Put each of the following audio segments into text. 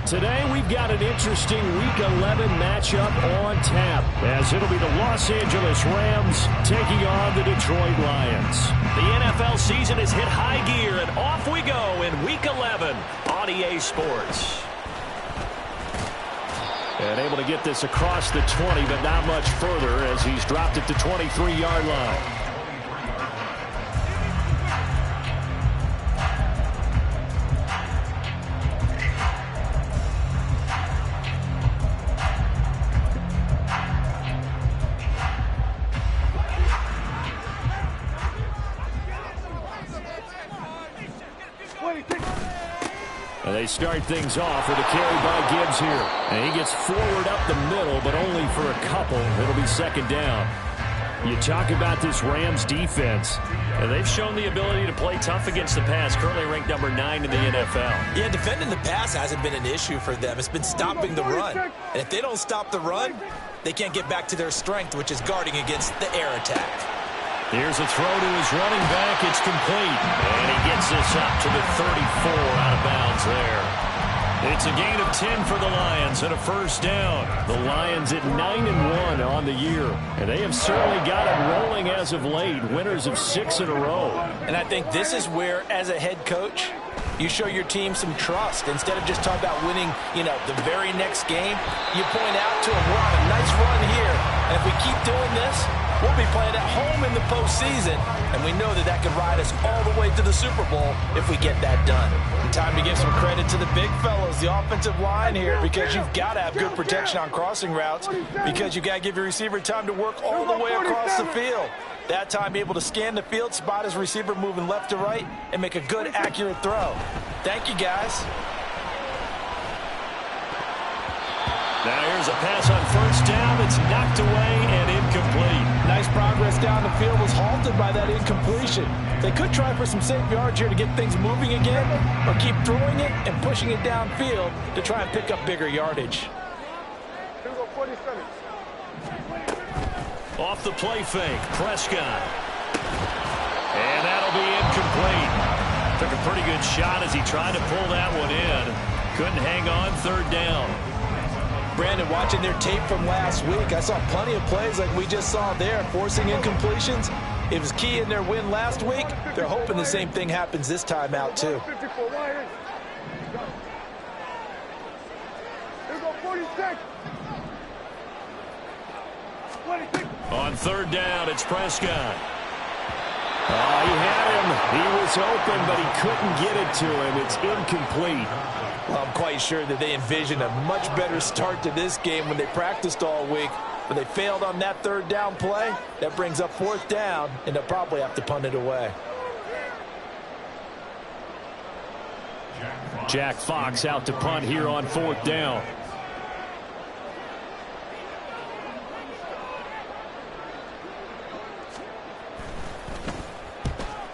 Today we've got an interesting Week 11 matchup on tap, as it'll be the Los Angeles Rams taking on the Detroit Lions. The NFL season has hit high gear, and off we go in Week 11 on EA Sports. And able to get this across the 20, but not much further as he's dropped it to 23-yard line. And they start things off with a carry by Gibbs here. And he gets forward up the middle, but only for a couple. It'll be second down. You talk about this Rams defense. And they've shown the ability to play tough against the pass, currently ranked number 9 in the NFL. Yeah, defending the pass hasn't been an issue for them. It's been stopping the run. And if they don't stop the run, they can't get back to their strength, which is guarding against the air attack. Here's a throw to his running back. It's complete. And he gets this up to the 34 out of bounds there. It's a gain of 10 for the Lions and a first down. The Lions at 9-1 on the year. And they have certainly got it rolling as of late. Winners of 6 in a row. And I think this is where, as a head coach, you show your team some trust. Instead of just talking about winning, the very next game, you point out to them, we're on a nice run here. And if we keep doing this, we'll be playing at home in the postseason, and we know that could ride us all the way to the Super Bowl if we get that done. And time to give some credit to the big fellas, the offensive line here, because you've got to have good protection on crossing routes, because you've got to give your receiver time to work all the way across the field. That time able to scan the field, spot his receiver moving left to right, and make a good, accurate throw. Thank you, guys. Now here's a pass on first down. It's knocked away and incomplete. Nice progress down the field, was halted by that incompletion. They could try for some safe yards here to get things moving again, or keep throwing it and pushing it downfield to try and pick up bigger yardage. Off the play fake, Prescott. And that'll be incomplete. Took a pretty good shot as he tried to pull that one in. Couldn't hang on, third down. Brandon, watching their tape from last week, I saw plenty of plays like we just saw there, forcing incompletions. It was key in their win last week. They're hoping the same thing happens this time out, too. On third down, it's Prescott. He had him. He was open, but he couldn't get it to him. It's incomplete. Well, I'm quite sure that they envisioned a much better start to this game when they practiced all week, but they failed on that third down play. That brings up fourth down, and they'll probably have to punt it away. Jack Fox out to punt here on fourth down.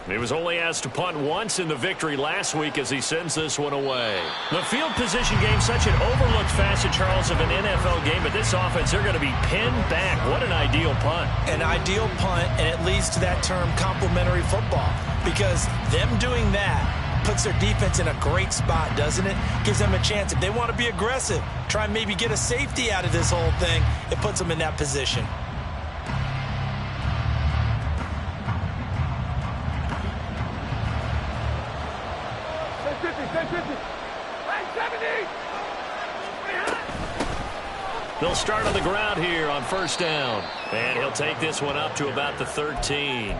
He was only asked to punt once in the victory last week as he sends this one away. The field position game, such an overlooked facet, Charles, of an NFL game, but this offense, they're going to be pinned back. What an ideal punt. An ideal punt, and it leads to that term complementary football, because them doing that puts their defense in a great spot, doesn't it? Gives them a chance. If they want to be aggressive, try and maybe get a safety out of this whole thing, it puts them in that position. They'll start on the ground here on first down. And he'll take this one up to about the 13.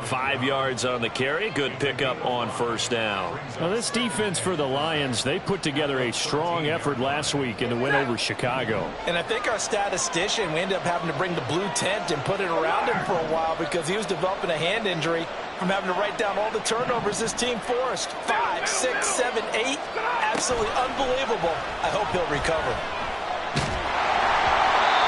5 yards on the carry. Good pickup on first down. Now this defense for the Lions, they put together a strong effort last week in the win over Chicago. And I think our statistician, we ended up having to bring the blue tent and put it around him for a while because he was developing a hand injury from having to write down all the turnovers this team forced. 5, 6, 7, 8. Absolutely unbelievable. I hope he'll recover.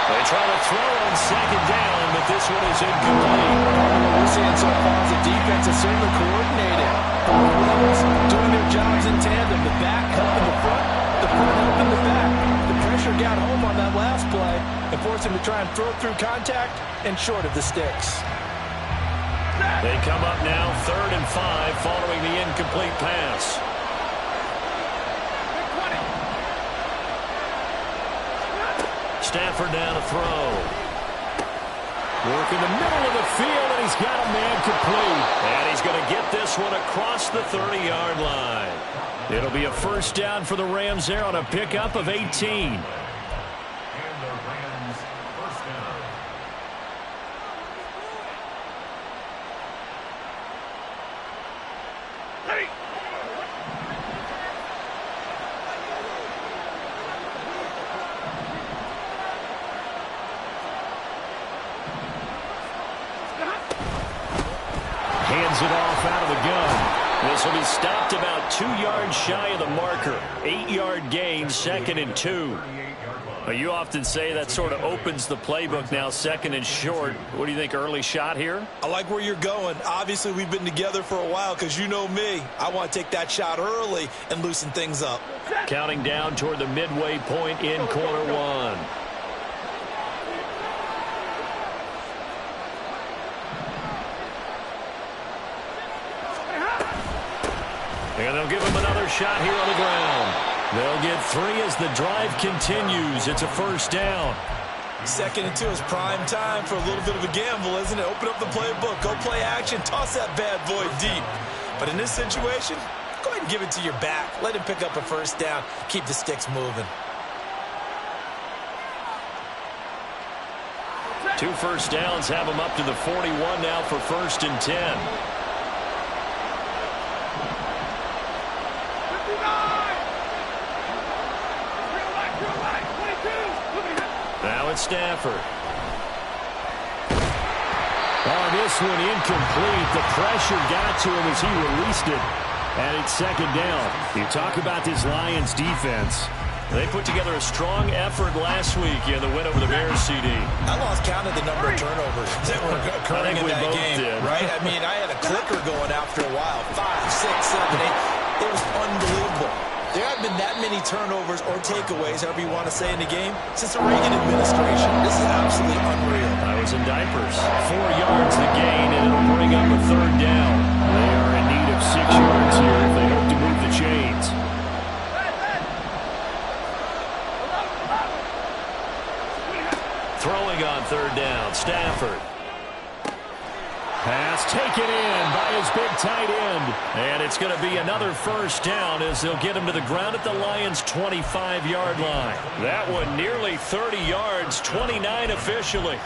They try to throw on second down, but this one is incomplete. What we're seeing so far is the defense is certainly coordinated. Both levels doing their jobs in tandem. The back helping the front helping the back. The pressure got home on that last play and forced him to try and throw through contact and short of the sticks. They come up now 3rd and 5 following the incomplete pass. Stafford down to throw. Work in the middle of the field, and he's got a man complete. And he's going to get this one across the 30-yard line. It'll be a first down for the Rams there on a pickup of 18. Hands it off out of the gun. This will be stopped about 2 yards shy of the marker. 8-yard gain, 2nd and 2. Well, you often say that sort of opens the playbook now, 2nd and short. What do you think, early shot here? I like where you're going. Obviously, we've been together for a while because you know me. I want to take that shot early and loosen things up. Counting down toward the midway point in quarter one. And they'll give him another shot here on the ground. They'll get 3 as the drive continues. It's a first down. 2nd and 2 is prime time for a little bit of a gamble, isn't it? Open up the playbook, go play action, toss that bad boy deep. But in this situation, go ahead and give it to your back. Let him pick up a first down. Keep the sticks moving. 2 first downs have him up to the 41 now for 1st and 10. Now it's Stafford. Oh, this one incomplete. The pressure got to him as he released it. And it's 2nd down. You talk about this Lions defense. They put together a strong effort last week in the win over the Bears, CD. I lost count of the number of turnovers that were occurring in that game. Right? I mean, I had a clicker going after a while. 5, 6, 7, 8. It was unbelievable. There haven't been that many turnovers or takeaways, however you want to say, in the game since the Reagan administration. This is absolutely unreal. I was in diapers. 4 yards the gain, and it'll bring up a 3rd down. They are in need of 6 yards here if they hope to move the chains. Throwing on 3rd down, Stafford. Pass taken in by his big tight end. And it's going to be another first down as they'll get him to the ground at the Lions' 25-yard line. That one nearly 30 yards, 29 officially.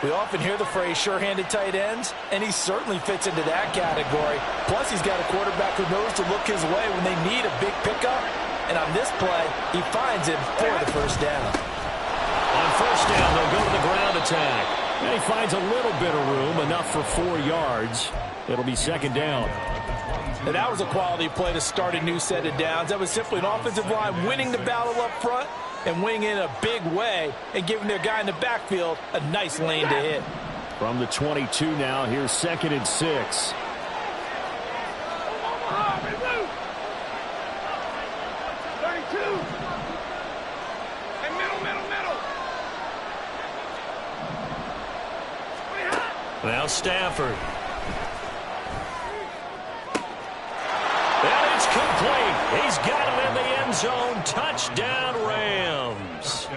We often hear the phrase sure-handed tight ends, and he certainly fits into that category. Plus, he's got a quarterback who knows to look his way when they need a big pickup. And on this play, he finds him for the first down. On first down, they'll go to the ground attack. And he finds a little bit of room, enough for 4 yards. It'll be 2nd down. And that was a quality play to start a new set of downs. That was simply an offensive line winning the battle up front and winning in a big way and giving their guy in the backfield a nice lane to hit. From the 22 now, here's 2nd and 6. Now Stafford. And it's complete. He's got it in the end zone. Touchdown, Rams.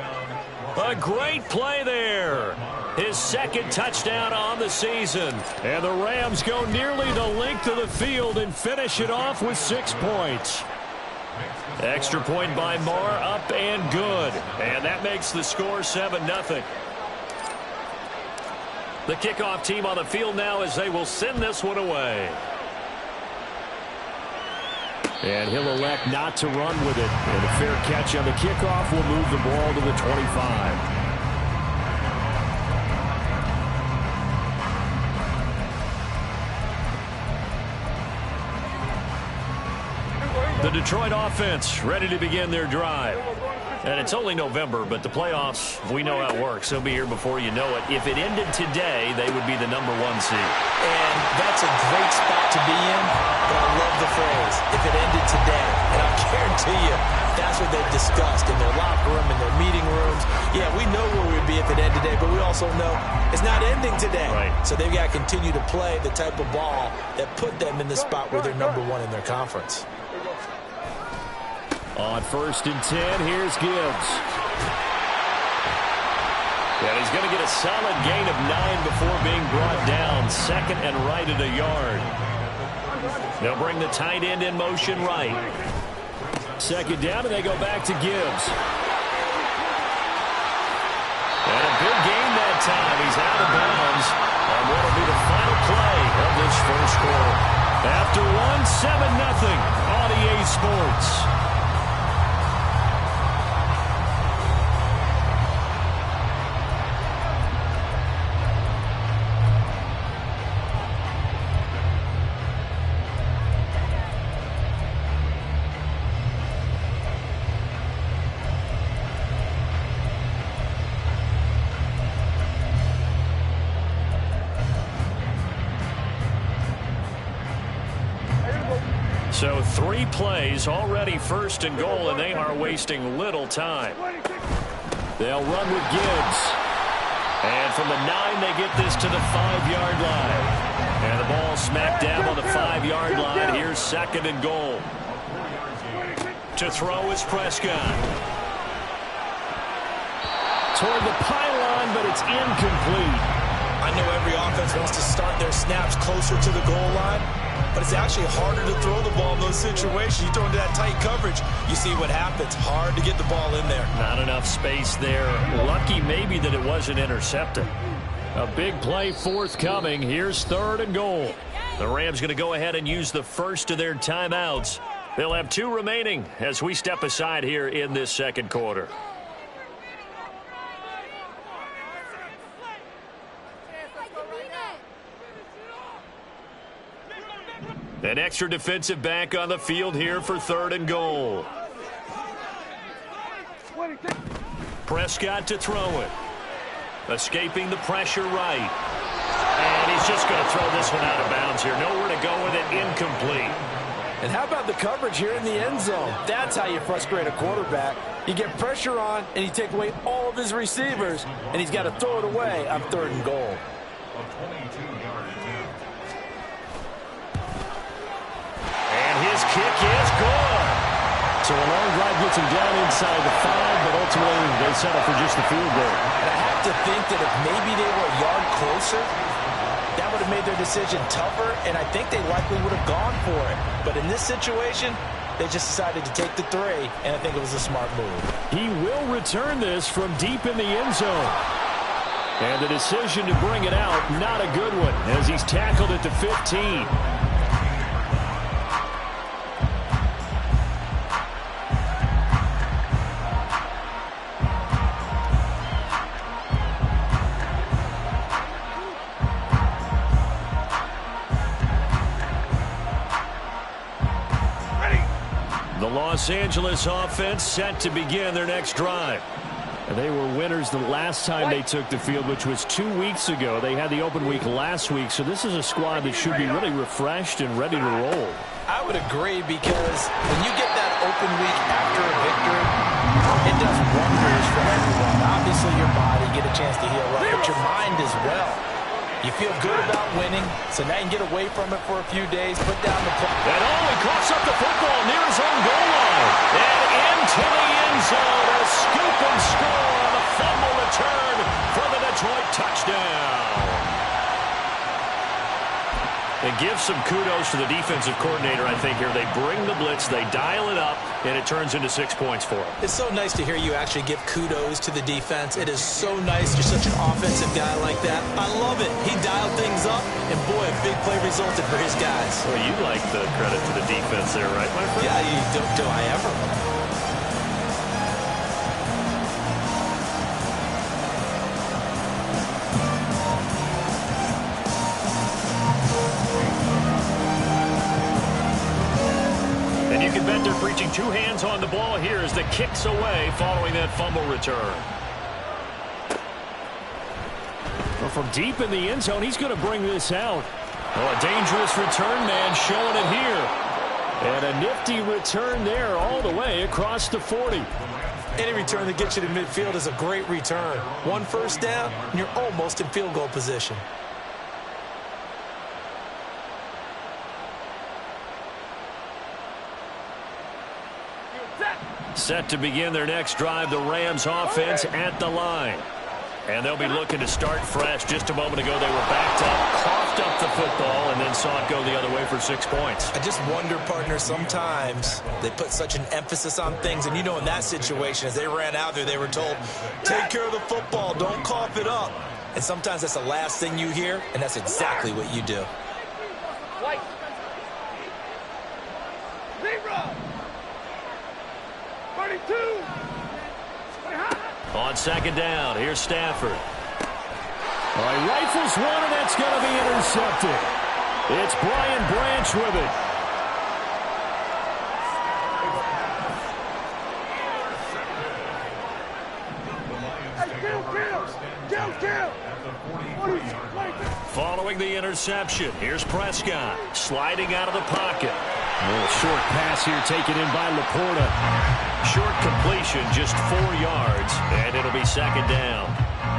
A great play there. His 2nd touchdown on the season. And the Rams go nearly the length of the field and finish it off with 6 points. Extra point by Marr, up and good. And that makes the score 7-0. The kickoff team on the field now as they will send this one away. And he'll elect not to run with it. And a fair catch on the kickoff will move the ball to the 25. The Detroit offense ready to begin their drive. And it's only November, but the playoffs, we know how it works. They'll be here before you know it. If it ended today, they would be the #1 seed. And that's a great spot to be in, but I love the phrase, if it ended today. And I guarantee you, that's what they've discussed in their locker room, in their meeting rooms. Yeah, we know where we'd be if it ended today, but we also know it's not ending today. Right. So they've got to continue to play the type of ball that put them in the spot where they're #1 in their conference. On 1st and 10, here's Gibbs. And he's going to get a solid gain of 9 before being brought down. Second and right at a yard. They'll bring the tight end in motion right. Second down, and they go back to Gibbs. And a big gain that time. He's out of bounds on what will be the final play of this first quarter. After one, 7-0 on EA Sports. So 3 plays already first and goal, and they are wasting little time. They'll run with Gibbs. And from the 9, they get this to the 5-yard line. And the ball smack dab on the 5-yard line. Here's second and goal. To throw is Prescott. Toward the pylon, but it's incomplete. I know every offense wants to start their snaps closer to the goal line, but it's actually harder to throw the ball in those situations. You throw into that tight coverage, you see what happens. Hard to get the ball in there. Not enough space there. Lucky maybe that it wasn't intercepted. A big play forthcoming. Here's third and goal. The Rams going to go ahead and use the first of their timeouts. They'll have 2 remaining as we step aside here in this second quarter. An extra defensive back on the field here for third and goal. Prescott to throw it. Escaping the pressure right. And he's just going to throw this one out of bounds here. Nowhere to go with it. Incomplete. And how about the coverage here in the end zone? That's how you frustrate a quarterback. You get pressure on, and you take away all of his receivers, and he's got to throw it away on third and goal. His kick is good. So a long drive gets him down inside the 5, but ultimately they settle for just the field goal. And I have to think that if maybe they were a yard closer, that would have made their decision tougher, and I think they likely would have gone for it. But in this situation, they just decided to take the 3, and I think it was a smart move. He will return this from deep in the end zone. And the decision to bring it out, not a good one, as he's tackled at the 15. The Los Angeles offense set to begin their next drive. And they were winners the last time they took the field, which was 2 weeks ago. They had the open week last week, so this is a squad that should be really refreshed and ready to roll. I would agree, because when you get that open week after a victory, it does wonders for everyone. Obviously, your body, get a chance to heal up, but your mind as well. You feel good about winning, so now you can get away from it for a few days, put down the play. And he coughs up the football near his own goal line. And into the end zone, a scoop and score on a fumble return for the Detroit touchdown. And give some kudos to the defensive coordinator, I think, here. They bring the blitz, they dial it up, and it turns into 6 points for them. It's so nice to hear you actually give kudos to the defense. It is so nice. You're such an offensive guy like that. I love it. He dialed things up, and boy, a big play resulted for his guys. Well, you like the credit to the defense there, right, my friend? Yeah, do I ever? And you can bet they're preaching 2 hands on the ball here as the kick's away following that fumble return. Well, from deep in the end zone, he's going to bring this out. Oh, a dangerous return man showing it here. And a nifty return there all the way across the 40. Any return that gets you to midfield is a great return. 1 first down, and you're almost in field goal position. Set to begin their next drive, the Rams offense at the line. And they'll be looking to start fresh. Just a moment ago, they were backed up, coughed up the football, and then saw it go the other way for 6 points. I just wonder, partner, sometimes they put such an emphasis on things. And, you know, in that situation, as they ran out there, they were told, take care of the football, don't cough it up. And sometimes that's the last thing you hear, and that's exactly what you do. On second down, here's Stafford. All right, rifles one, and that's going to be intercepted. It's Brian Branch with it. Following the interception, here's Prescott sliding out of the pocket. A little short pass here taken in by Laporta. Short completion, just 4 yards, and it'll be second down.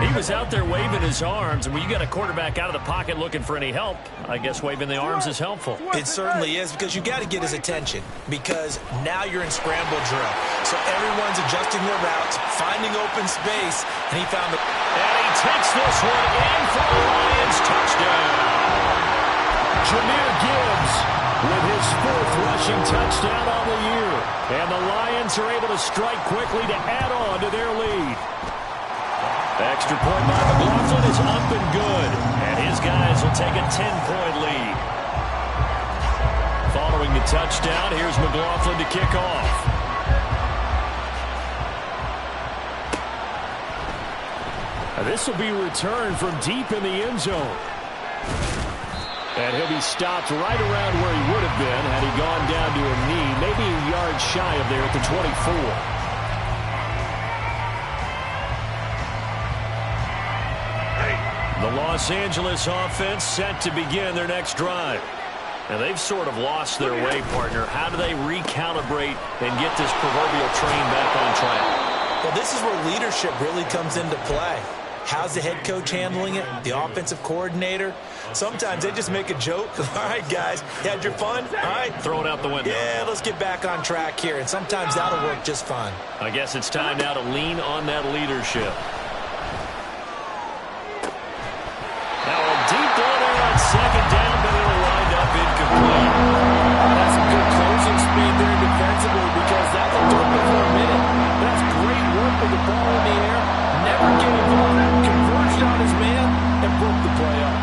He was out there waving his arms, and when you got a quarterback out of the pocket looking for any help, I guess waving the arms is helpful. It certainly is, because you got to get his attention, because now you're in scramble drill. So everyone's adjusting their routes, finding open space, and he found the... And he takes this one in for the Lions. Touchdown. Jahmyr Gibbs with his 4th rushing touchdown on the year. And the Lions are able to strike quickly to add on to their lead. Extra point by McLaughlin is up and good. And his guys will take a 10-point lead. Following the touchdown, here's McLaughlin to kick off. This will be returned from deep in the end zone. And he'll be stopped right around where he would have been had he gone down to a knee, maybe a yard shy of there at the 24. The Los Angeles offense set to begin their next drive. Now, they've sort of lost their way, partner. How do they recalibrate and get this proverbial train back on track? Well, this is where leadership really comes into play. How's the head coach handling it? The offensive coordinator? Sometimes they just make a joke. All right, guys, you had your fun? All right. Throw it out the window. Yeah, let's get back on track here. And sometimes that'll work just fine. I guess it's time now to lean on that leadership. Now a deep ball there on second down, but it'll wind up incomplete. That's some good closing speed there defensively, because that looked open for a minute. That's great work with the ball in the air. Never gave up. Converged on his man and broke the play up.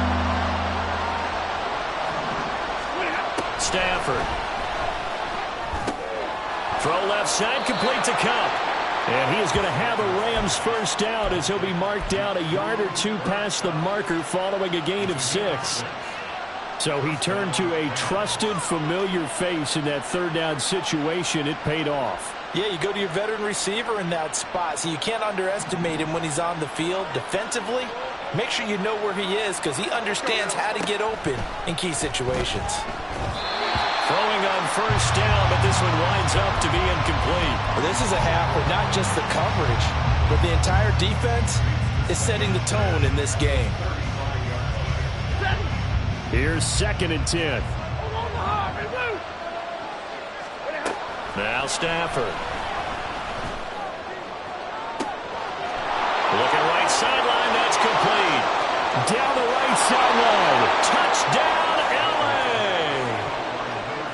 Stafford. Throw left side, complete to Cup. And he is going to have a Rams first down as he'll be marked down a yard or 2 past the marker following a gain of 6. So he turned to a trusted, familiar face in that 3rd down situation. It paid off. Yeah, you go to your veteran receiver in that spot, so you can't underestimate him when he's on the field. Defensively, make sure you know where he is, because he understands how to get open in key situations. Throwing on first down, but this one winds up to be incomplete. Well, this is a half where not just the coverage, but the entire defense is setting the tone in this game. Here's 2nd and 10. Now Stafford. Looking right sideline, that's complete. Down the right sideline. Touchdown, L.A.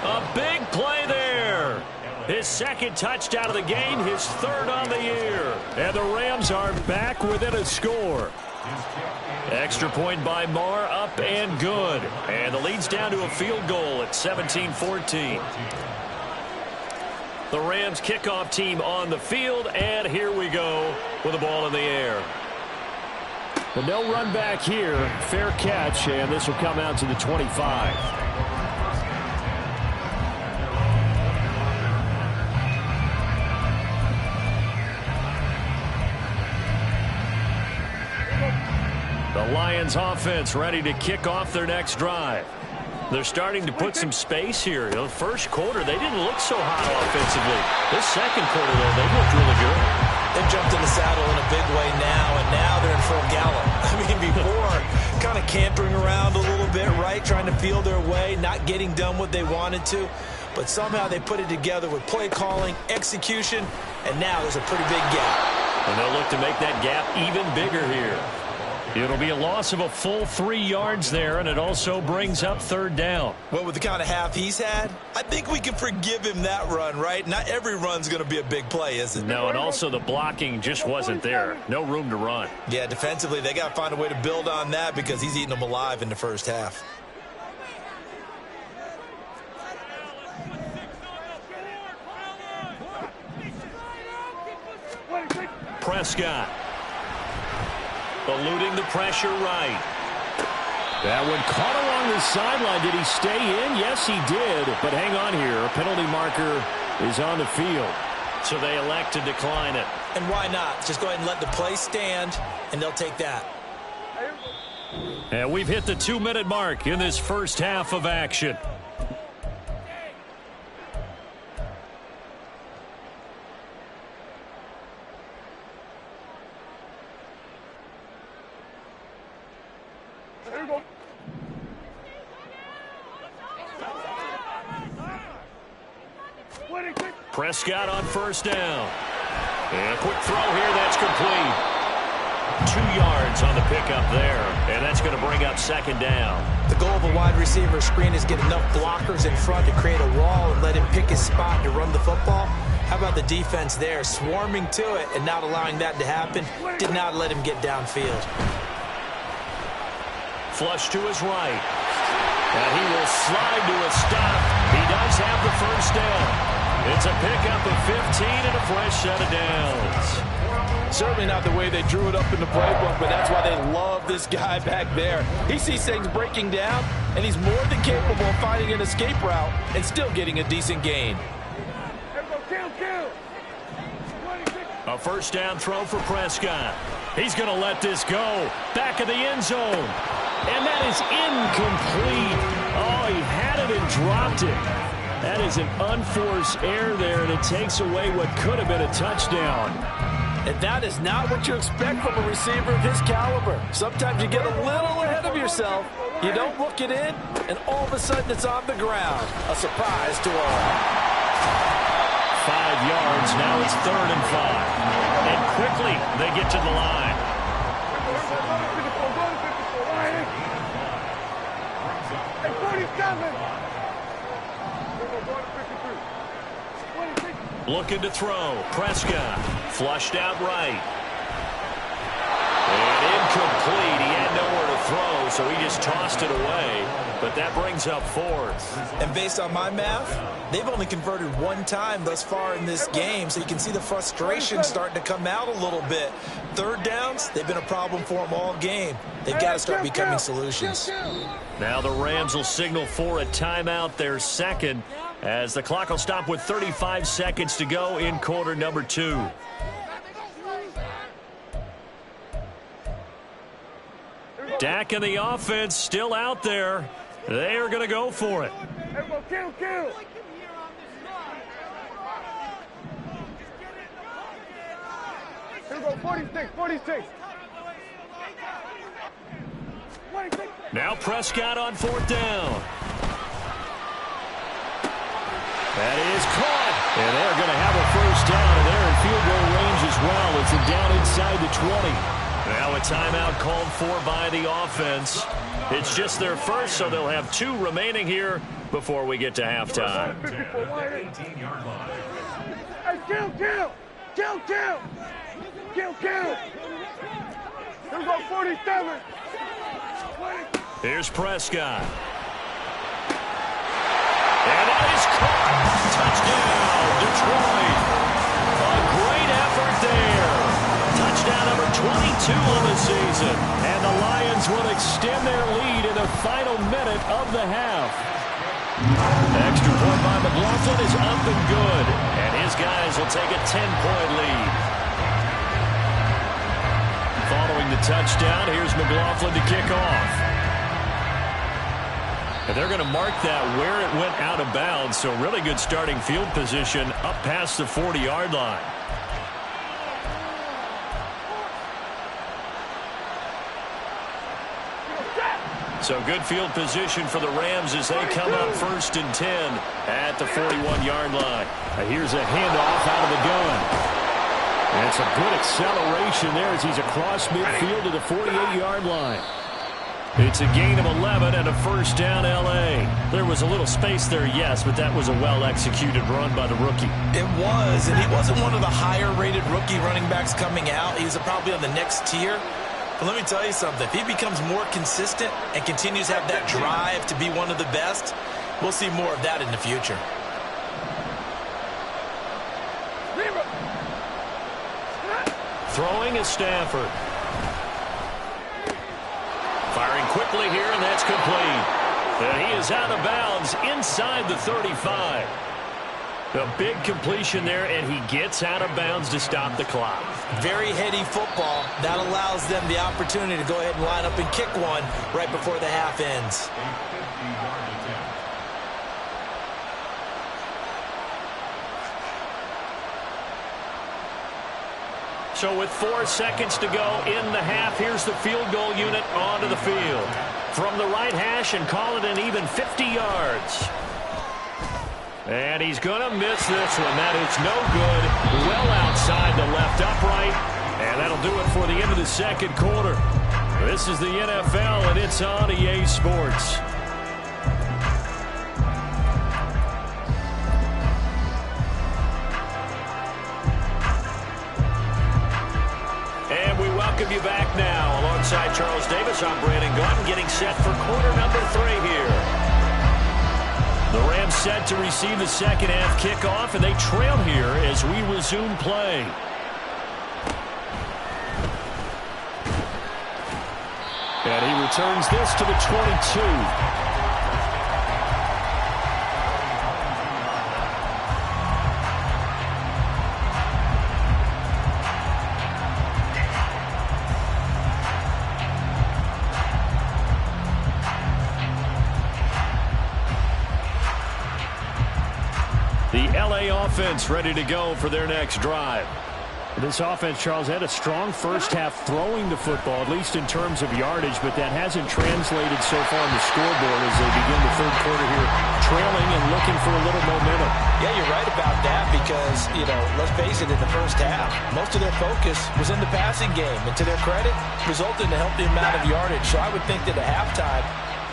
A big play there. His 2nd touchdown of the game, his 3rd on the year. And the Rams are back within a score. Extra point by Marr, up and good. And the lead's down to a field goal at 17-14. The Rams kickoff team on the field, and here we go with the ball in the air. But no run back here. Fair catch, and this will come out to the 25. The Lions offense ready to kick off their next drive. They're starting to put some space here. The first quarter, they didn't look so hot offensively. This second quarter, though, they looked really good. They've jumped in the saddle in a big way now, and now they're in full gallop. I mean, before, kind of cantering around a little bit, right, trying to feel their way, not getting done what they wanted to. But somehow they put it together with play calling, execution, and now there's a pretty big gap. And they'll look to make that gap even bigger here. It'll be a loss of a full 3 yards there, and it also brings up third down. Well, with the kind of half he's had, I think we can forgive him that run, right? Not every run's going to be a big play, is it? No, and also the blocking just wasn't there. No room to run. Yeah, defensively, they got to find a way to build on that because he's eating them alive in the first half. Prescott. Eluding the pressure right. That one caught along the sideline. Did he stay in? Yes, he did. But hang on here. A penalty marker is on the field. So they elect to decline it. And why not? Just go ahead and let the play stand, and they'll take that. And we've hit the 2-minute mark in this first half of action. Prescott on first down. And a quick throw here, that's complete. 2 yards on the pickup there, and that's going to bring up second down. The goal of a wide receiver screen is get enough blockers in front to create a wall and let him pick his spot to run the football. How about the defense there, swarming to it and not allowing that to happen? Did not let him get downfield. Flush to his right. And he will slide to a stop. He does have the first down. It's a pickup of 15 and a fresh set of downs. Certainly not the way they drew it up in the playbook, but that's why they love this guy back there. He sees things breaking down, and he's more than capable of finding an escape route and still getting a decent gain. A first down throw for Prescott. He's going to let this go. Back of the end zone. And that is incomplete. Oh, he had it and dropped it. That is an unforced error there, and it takes away what could have been a touchdown. And that is not what you expect from a receiver of his caliber. Sometimes you get a little ahead of yourself. You don't look it in, and all of a sudden it's on the ground. A surprise to all. 5 yards. Now it's 3rd and 5. And quickly they get to the line. Looking to throw. Prescott flushed out right. And incomplete. He had nowhere to throw, so he just tossed it away. But that brings up 4th. And based on my math, they've only converted 1 time thus far in this game, so you can see the frustration starting to come out a little bit. 3rd downs, they've been a problem for them all game. They've got to start becoming solutions. Now the Rams will signal for a timeout, their second, as the clock will stop with 35 seconds to go in quarter number 2. Dak and the offense still out there. They are going to go for it. Kill. Here we go, 46. Now Prescott on 4th down. That is caught. And they're going to have a first down, and they're in field goal range as well. It's a down inside the 20. Now a timeout called for by the offense. It's just their first, so they'll have 2 remaining here before we get to halftime. Hey, kill. Here we go, 47. Here's Prescott. And that is caught. Touchdown, Detroit. A great effort there. Touchdown number 22 of the season. And the Lions will extend their lead in the final minute of the half. Extra point by McLaughlin is up and good. And his guys will take a 10-point lead. Following the touchdown, here's McLaughlin to kick off. And they're going to mark that where it went out of bounds, so really good starting field position up past the 40-yard line. So good field position for the Rams as they come up 1st and 10 at the 41-yard line. Here's a handoff out of the gun. And some good acceleration there as he's across midfield to the 48-yard line. It's a gain of 11 and a first down, L.A. There was a little space there, yes, but that was a well-executed run by the rookie. It was, and he wasn't one of the higher-rated rookie running backs coming out. He's probably on the next tier. But let me tell you something. If he becomes more consistent and continues to have that drive to be one of the best, we'll see more of that in the future. Throwing is Stafford. Firing quickly here, and that's complete. And he is out of bounds inside the 35. A big completion there, and he gets out of bounds to stop the clock. Very heady football. That allows them the opportunity to go ahead and line up and kick one right before the half ends. So with 4 seconds to go in the half, here's the field goal unit onto the field. From the right hash and call it an even 50 yards. And he's going to miss this one. That is no good. Well outside the left upright. And that'll do it for the end of the second quarter. This is the NFL, and it's on EA Sports. Welcome you back now. Alongside Charles Davis, I'm Brandon Gunn, getting set for quarter number 3 here. The Rams set to receive the second half kickoff, and they trail here as we resume play. And he returns this to the 22. The LA offense ready to go for their next drive. This offense, Charles, had a strong first half throwing the football, at least in terms of yardage, but that hasn't translated so far on the scoreboard as they begin the third quarter here, trailing and looking for a little momentum. Yeah, you're right about that because, let's face it, in the first half, most of their focus was in the passing game. And to their credit, resulted in a healthy amount of yardage. So I would think that at halftime,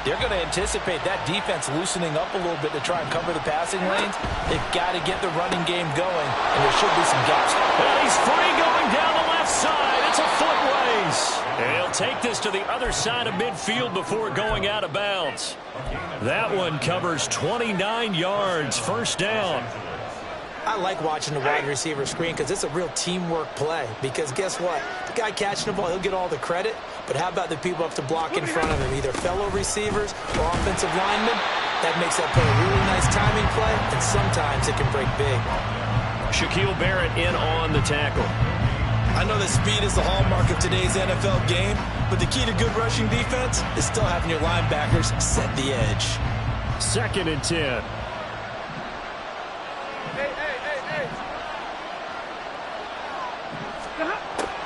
they're going to anticipate that defense loosening up a little bit to try and cover the passing lanes. They've got to get the running game going, and there should be some gaps. And he's free going down the left side. It's a foot race. And he'll take this to the other side of midfield before going out of bounds. That one covers 29 yards. First down. I like watching the wide receiver screen because it's a real teamwork play. Because guess what? The guy catching the ball, he'll get all the credit. But how about the people up to block in front of him, either fellow receivers or offensive linemen? That makes that play a really nice timing play, and sometimes it can break big. Shaquille Barrett in on the tackle. I know that speed is the hallmark of today's NFL game, but the key to good rushing defense is still having your linebackers set the edge. 2nd and 10.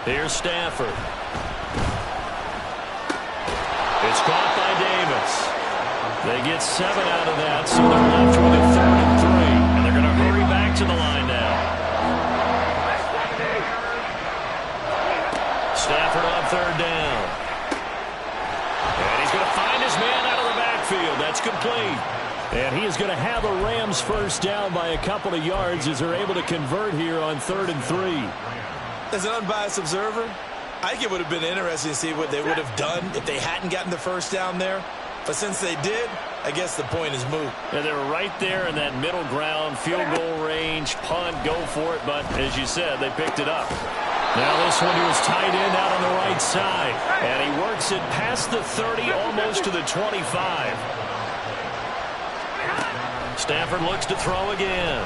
Here's Stafford. It's caught by Davis. They get 7 out of that, so they're left with a 3rd and 3. And they're going to hurry back to the line now. Stafford on 3rd down. And he's going to find his man out of the backfield. That's complete. And he is going to have a Rams first down by a couple of yards as they're able to convert here on 3rd and 3. As an unbiased observer, I think it would have been interesting to see what they would have done if they hadn't gotten the first down there. But since they did, I guess the point is moot. And they were right there in that middle ground, field goal range, punt, go for it. But as you said, they picked it up. Now this one he was tight end out on the right side. And he works it past the 30, almost to the 25. Stafford looks to throw again.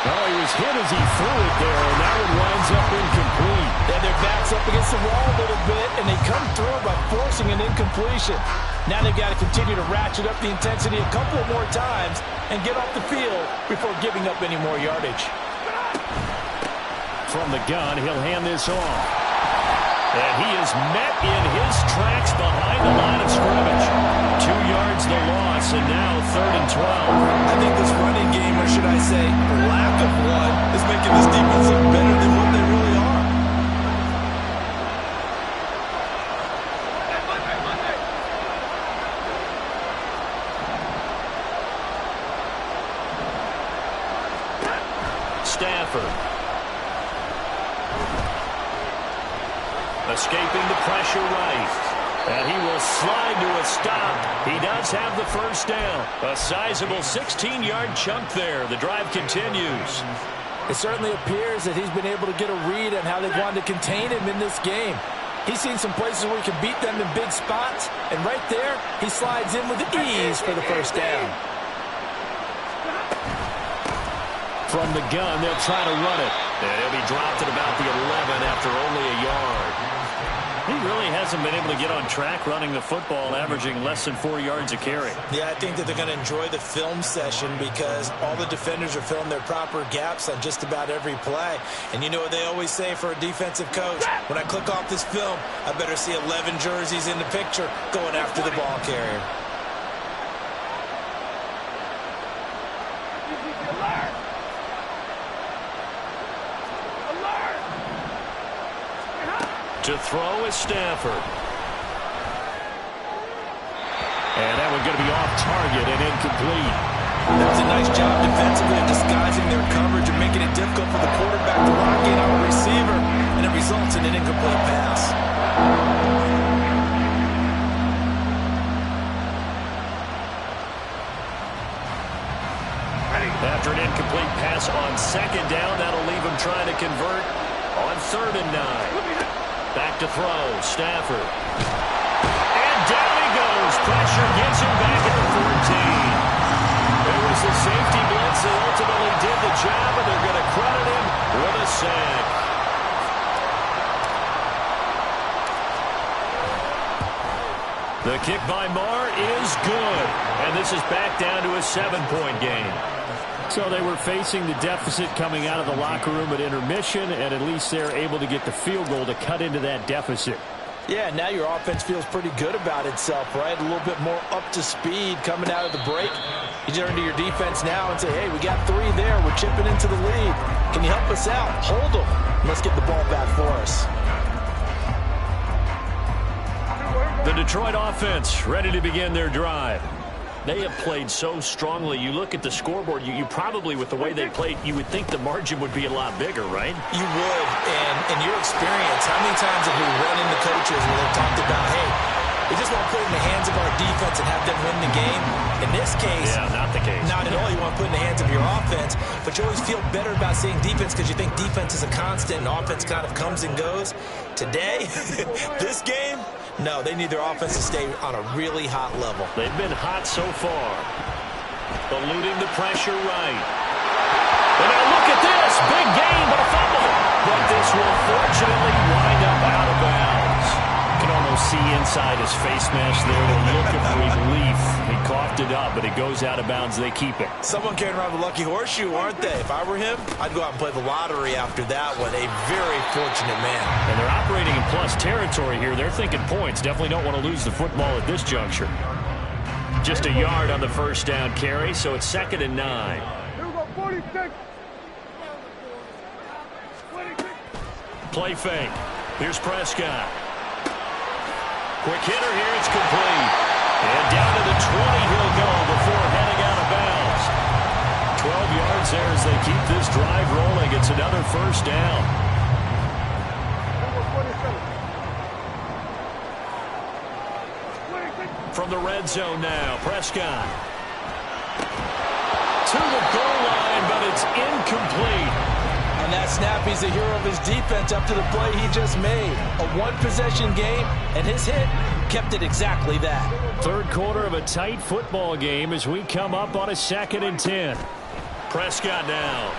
Oh, he was hit as he threw it there, and that one winds up incomplete. Yeah, their back's up against the wall a little bit, and they come through by forcing an incompletion. Now they've got to continue to ratchet up the intensity a couple of more times and get off the field before giving up any more yardage. From the gun, he'll hand this off. And he is met in his tracks behind the line of scrimmage. 2 yards the loss, and now 3rd and 12. I think this running game, or should I say lack of one, is making making this defense look better than what they really are. Stafford. Escaping the pressure right. And he will slide to a stop. He does have the first down. A sizable 16-yard chunk there. The drive continues. It certainly appears that he's been able to get a read on how they wanted to contain him in this game. He's seen some places where he can beat them in big spots. And right there, he slides in with ease for the first down. From the gun, they'll try to run it. And he'll be dropped at about the 11 after only a yard. He really hasn't been able to get on track running the football, averaging less than 4 yards a carry. Yeah, I think that they're going to enjoy the film session because all the defenders are filling their proper gaps on just about every play. And you know what they always say for a defensive coach? When I click off this film, I better see 11 jerseys in the picture going after the ball carrier. To throw is Stafford. And that one's going to be off target and incomplete. That was a nice job defensively of disguising their coverage and making it difficult for the quarterback to lock in on a receiver, and it results in an incomplete pass. After an incomplete pass on second down, that'll leave him trying to convert on 3rd and 9. Back to throw, Stafford. And down he goes. Pressure gets him back at the 14. It was the safety blitz that ultimately did the job, and they're going to credit him with a sack. The kick by Marr is good. And this is back down to a 7-point game. So they were facing the deficit coming out of the locker room at intermission, and at least they're able to get the field goal to cut into that deficit. Yeah, now your offense feels pretty good about itself, right? A little bit more up to speed coming out of the break. You turn to your defense now and say, hey, we got 3 there. We're chipping into the lead. Can you help us out? Hold them. Let's get the ball back for us. The Detroit offense ready to begin their drive. They have played so strongly. You look at the scoreboard, you probably, with the way they played, you would think the margin would be a lot bigger, right? You would. And in your experience, how many times have you run into coaches where they've talked about, hey, we just want to put it in the hands of our defense and have them win the game? In this case, yeah, not the case. Not at all. You want to put it in the hands of your offense, but you always feel better about seeing defense because you think defense is a constant and offense kind of comes and goes. Today, this game, no, they need their offense to stay on a really hot level. They've been hot so far. Eluding the pressure right. And now look at this. Big gain, but a fumble. But this will fortunately wind up out of bounds. You can almost see inside his face mask there the look of relief. He coughed it up, but it goes out of bounds. They keep it. Someone carrying around the lucky horseshoe, aren't they? If I were him, I'd go out and play the lottery after that one. A very fortunate man. And they're operating in plus territory here. They're thinking points. Definitely don't want to lose the football at this juncture. Just a yard on the first down carry, so it's 2nd and 9. Here we go, 46. Play fake. Here's Prescott. Quick hitter here. It's complete. And down to the 20 he'll go before heading out of bounds. 12 yards there as they keep this drive rolling. It's another first down. From the red zone now, Prescott. To the goal line, but it's incomplete. On that snap, he's the hero of his defense up to the play he just made. A one-possession game, and his hit kept it exactly that. 3rd quarter of a tight football game as we come up on a 2nd and 10. Prescott now.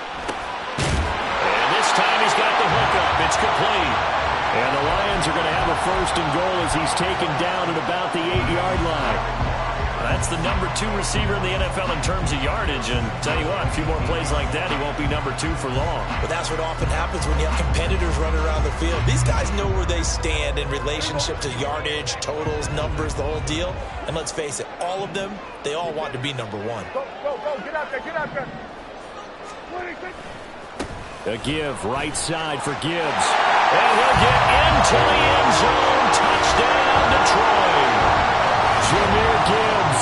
And this time he's got the hookup. It's complete. And the Lions are going to have a 1st and goal as he's taken down at about the 8-yard line. That's the number 2 receiver in the NFL in terms of yardage. And tell you what, a few more plays like that, he won't be number 2 for long. But that's what often happens when you have competitors running around the field. These guys know where they stand in relationship to yardage, totals, numbers, the whole deal. And let's face it, all of them, they all want to be number 1. Go, go, go. Get out there, get out there. 26. A give right side for Gibbs. And he'll get into the end zone. Touchdown, Detroit. Jahmyr Gibbs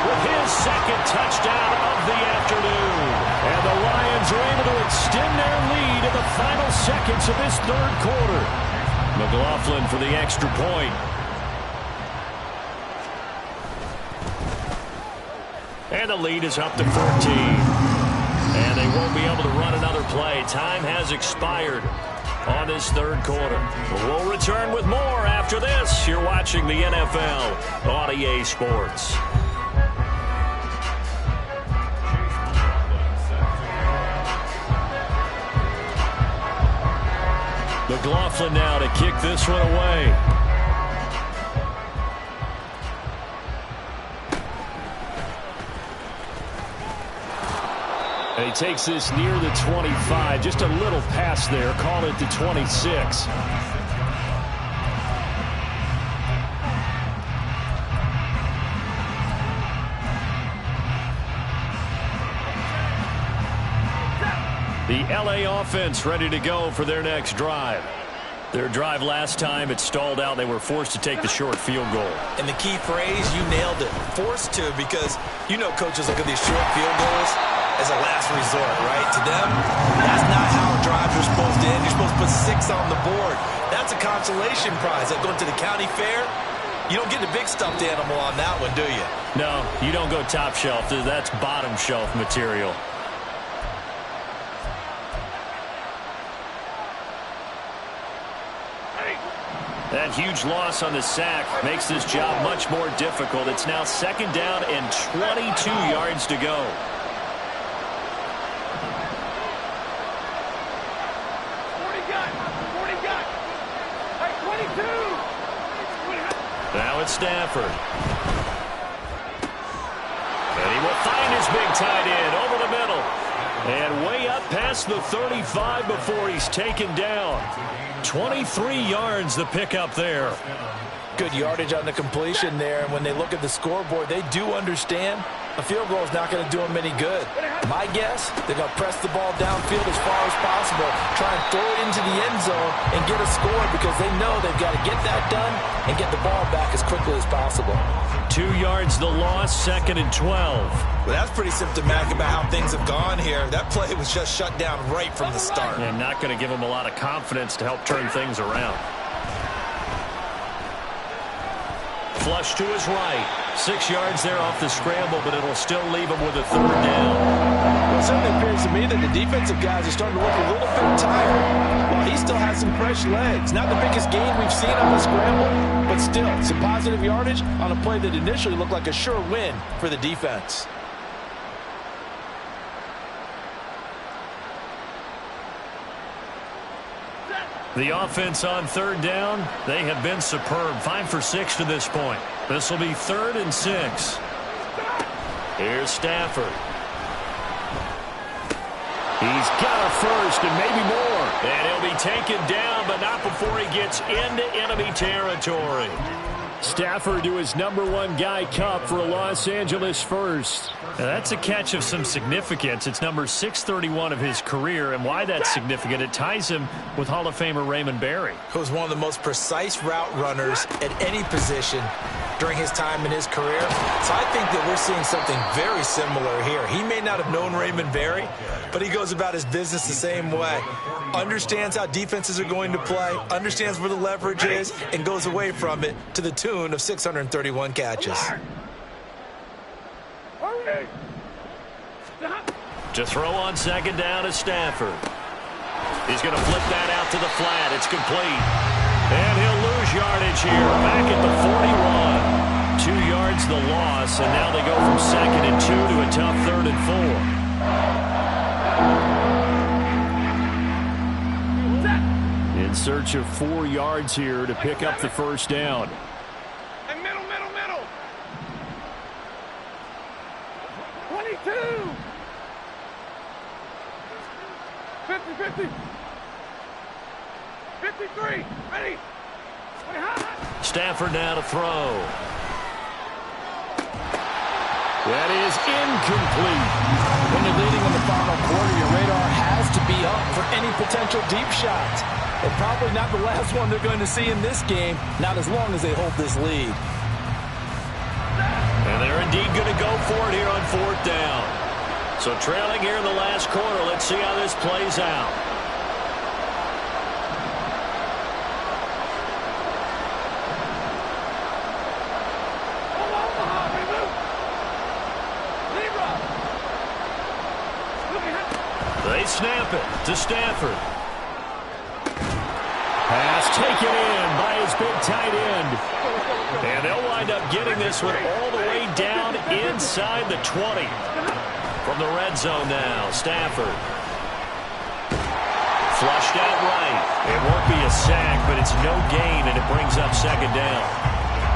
with his second touchdown of the afternoon. And the Lions are able to extend their lead in the final seconds of this third quarter. McLaughlin for the extra point. And the lead is up to 14. And they won't be able to run another play. Time has expired on this third quarter. We'll return with more after this. You're watching the NFL on EA Sports. McLaughlin now to kick this one away. And he takes this near the 25. Just a little pass there. Call it the 26. The LA offense ready to go for their next drive. Their drive last time, it stalled out. They were forced to take the short field goal. And the key phrase, you nailed it. Forced to, because you know coaches look at these short field goals as a last resort, right? To them, that's not how drives are supposed to end. You're supposed to put 6 on the board. That's a consolation prize. Like going to the county fair, you don't get the big stuffed animal on that one, do you? No, you don't go top shelf. That's bottom shelf material. That huge loss on the sack makes this job much more difficult. It's now second down and 22 yards to go. Now it's Stafford. And he will find his big tight end over the middle. And way up past the 35 before he's taken down. 23 yards the pickup there. Good yardage on the completion there. And when they look at the scoreboard, they do understand a field goal is not going to do them any good. My guess, they're going to press the ball downfield as far as possible, try and throw it into the end zone and get a score, because they know they've got to get that done and get the ball back as quickly as possible. 2 yards the loss, second and 12. Well, that's pretty symptomatic about how things have gone here. That play was just shut down right from the start. And not going to give them a lot of confidence to help turn things around. Flush to his right. 6 yards there off the scramble, but it'll still leave him with a third down. Well, it certainly appears to me that the defensive guys are starting to look a little bit tired, while he still has some fresh legs. Not the biggest gain we've seen on the scramble, but still some positive yardage on a play that initially looked like a sure win for the defense. The offense on third down, they have been superb. 5 for 6 to this point. This will be 3rd and 6. Here's Stafford. He's got a first and maybe more. And he'll be taken down, but not before he gets into enemy territory. Stafford to his #1 guy Cup for a Los Angeles first. Now that's a catch of some significance. It's number 631 of his career, and why that's significant, it ties him with Hall of Famer Raymond Berry. Who was one of the most precise route runners at any position during his time in his career. So I think that we're seeing something very similar here. He may not have known Raymond Berry, but he goes about his business the same way. Understands how defenses are going to play, understands where the leverage is, and goes away from it to the tune of 631 catches. To throw on second down is Stafford. He's going to flip that out to the flat. It's complete. And he'll lose yardage here back at the 41. 2 yards the loss, and now they go from 2nd and 2 to a tough 3rd and 4. In search of 4 yards here to pick up the first down. And middle. 22. 50. 53. Ready. Stafford now to throw. That is incomplete. When you're leading in the final quarter, your radar has to be up for any potential deep shots. And probably not the last one they're going to see in this game, not as long as they hold this lead. And they're indeed going to go for it here on 4th down. So trailing here in the last quarter, let's see how this plays out. They snap it to Stafford. Pass taken in by his big tight end. And they'll wind up getting this one all the way down inside the 20. From the red zone now, Stafford. Flushed out right. It won't be a sack, but it's no gain, and it brings up 2nd down.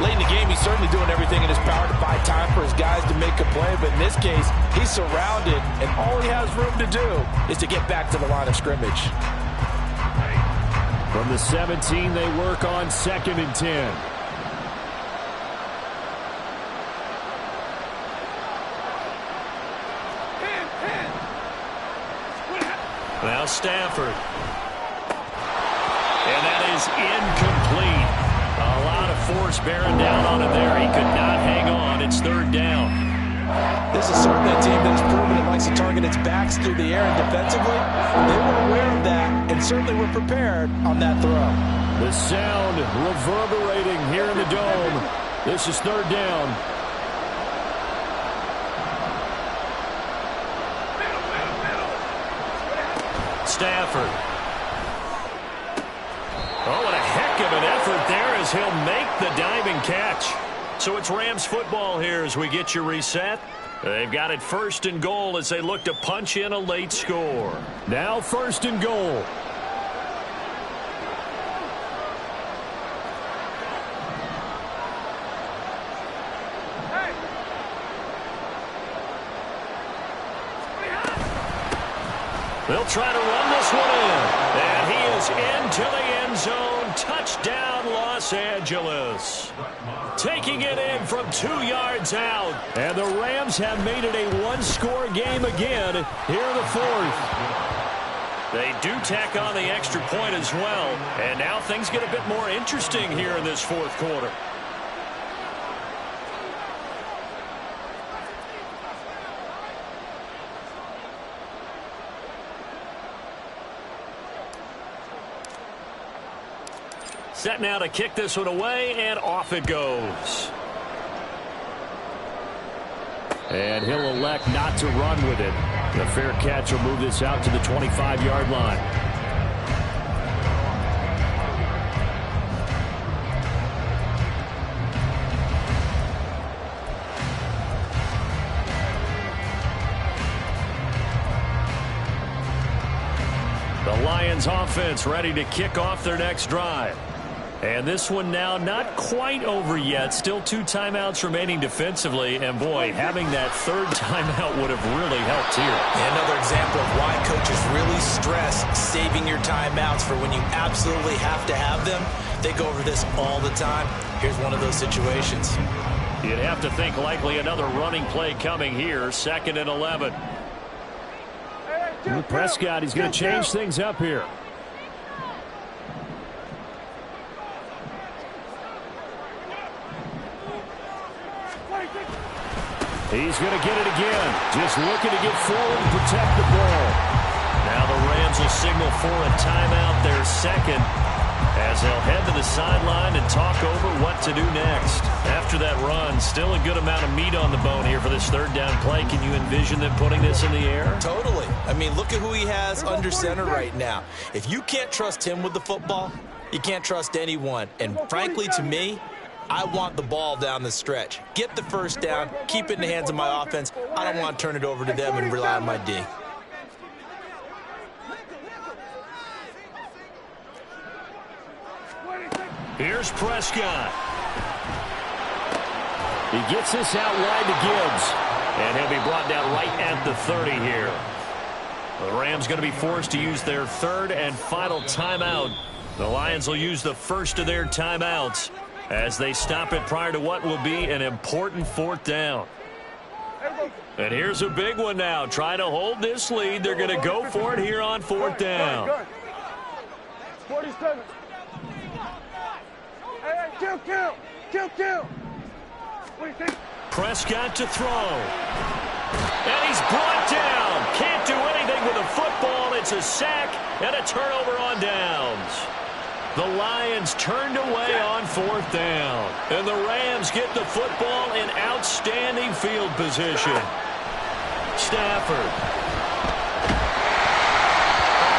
Late in the game, he's certainly doing everything in his power to buy time for his guys to make a play. But in this case, he's surrounded, and all he has room to do is to get back to the line of scrimmage. From the 17, they work on 2nd and 10. Now Stafford. And that is incomplete. A lot of force bearing down on him there. He could not hang on. It's 3rd down. This is certainly a team that has proven it likes to target its backs through the air, and defensively, they were aware of that and certainly were prepared on that throw. The sound reverberating here in the dome. This is 3rd down. Stafford. Oh, what a heck of an effort there as he'll make the diving catch. So it's Rams football here as we get you reset. They've got it 1st and goal as they look to punch in a late score. Now 1st and goal. They'll try to run this one in. And he is into the end zone. Touchdown, Los Angeles. Taking it in from 2 yards out. And the Rams have made it a one-score game again here in the 4th. They do tack on the extra point as well. And now things get a bit more interesting here in this 4th quarter. Set now to kick this one away, and off it goes. And he'll elect not to run with it. The fair catch will move this out to the 25-yard line. The Lions offense ready to kick off their next drive. And this one now not quite over yet. Still 2 timeouts remaining defensively. And, boy, having that 3rd timeout would have really helped here. Another example of why coaches really stress saving your timeouts for when you absolutely have to have them. They go over this all the time. Here's one of those situations. You'd have to think likely another running play coming here. 2nd and 11. Prescott, he's going to change things up here. He's going to get it again. Just looking to get forward and protect the ball. Now the Rams will signal for a timeout, their 2nd, as they'll head to the sideline and talk over what to do next. After that run, still a good amount of meat on the bone here for this 3rd down play. Can you envision them putting this in the air? Totally. I mean, look at who he has under center right now. If you can't trust him with the football, you can't trust anyone. And frankly, to me, I want the ball down the stretch. Get the 1st down, keep it in the hands of my offense. I don't want to turn it over to them and rely on my D. Here's Prescott. He gets this out wide to Gibbs. And he'll be brought down right at the 30 here. The Rams going to be forced to use their 3rd and final timeout. The Lions will use the 1st of their timeouts as they stop it prior to what will be an important 4th down. And here's a big one now. Trying to hold this lead. They're going to go for it here on fourth down. 47. Hey, kill. Prescott to throw. And he's brought down. Can't do anything with a football. It's a sack and a turnover on downs. The Lions turned away on fourth down. And the Rams get the football in outstanding field position. Stafford.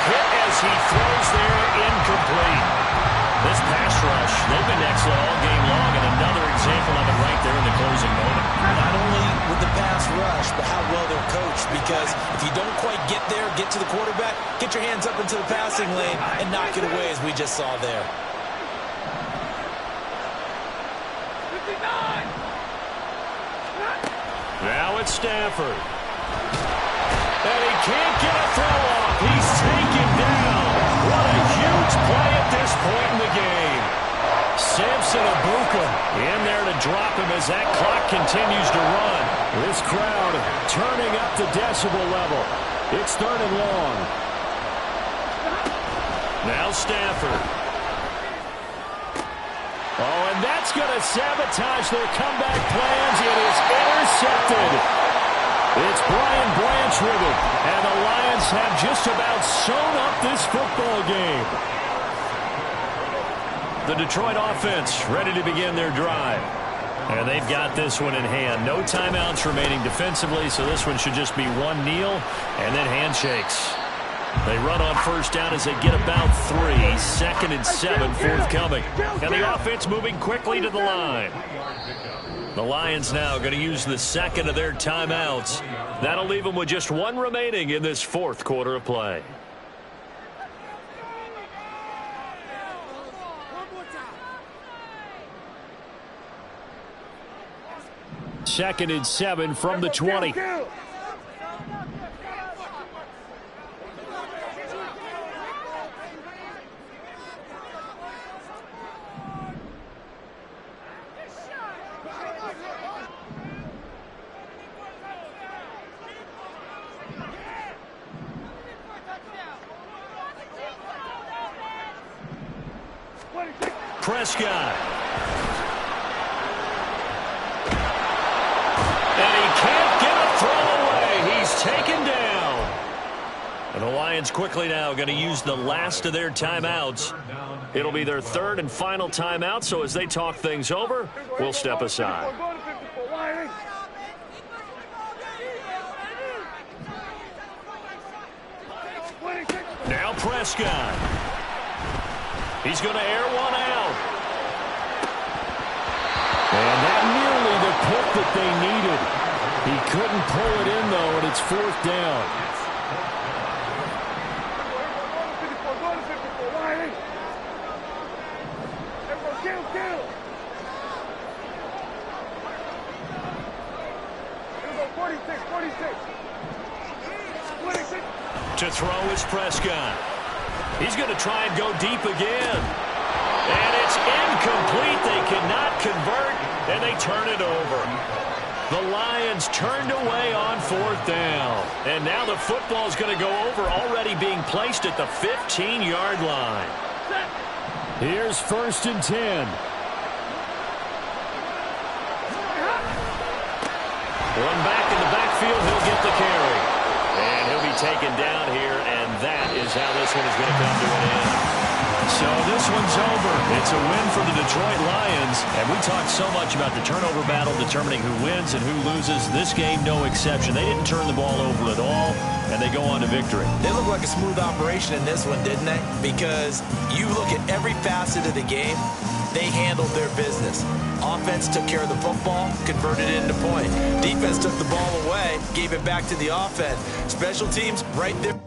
Hit as he throws there, incomplete. This pass rush, they've been excellent all game long, and another example of it right there in the closing moment. Not only with the pass rush, but how well they're coached, because if you don't quite get there, get to the quarterback, get your hands up into the passing lane and knock it away as we just saw there. 59. Now it's Stafford. And he can't get a throw off. He's taken down. What a huge play at this point in the game. Samson Abuka in there to drop him as that clock continues to run. This crowd turning up the decibel level. It's third and long. Now Stafford. Oh, and that's going to sabotage their comeback plans. It is intercepted. It's Brian Branch with it, and the Lions have just about sewn up this football game. The Detroit offense ready to begin their drive. And they've got this one in hand. No timeouts remaining defensively, so this one should just be one kneel and then handshakes. They run on first down as they get about 3. 2nd and 7 forthcoming. And the offense moving quickly to the line. The Lions now going to use the second of their timeouts. That'll leave them with just one remaining in this fourth quarter of play. Second and 7 from the 20. Prescott. And he can't get a throw away. He's taken down. And the Lions quickly now going to use the last of their timeouts. It'll be their third and final timeout, so as they talk things over, we'll step aside. Now Prescott. He's going to air one out. And that nearly the pick that they needed. He couldn't pull it in, though, and it's fourth down. To throw is Prescott. He's going to try and go deep again. And it's incomplete. They cannot convert, and they turn it over. The Lions turned away on fourth down. And now the football is going to go over, already being placed at the 15-yard line. Here's 1st and 10. One back in the backfield. He'll get the carry. And he'll be taken down here, and that is how this one is going to come to an end. So this one's over. It's a win for the Detroit Lions. And we talked so much about the turnover battle, determining who wins and who loses. This game, no exception. They didn't turn the ball over at all, and they go on to victory. They look like a smooth operation in this one, didn't they? Because you look at every facet of the game, they handled their business. Offense took care of the football, converted it into point. Defense took the ball away, gave it back to the offense. Special teams right there.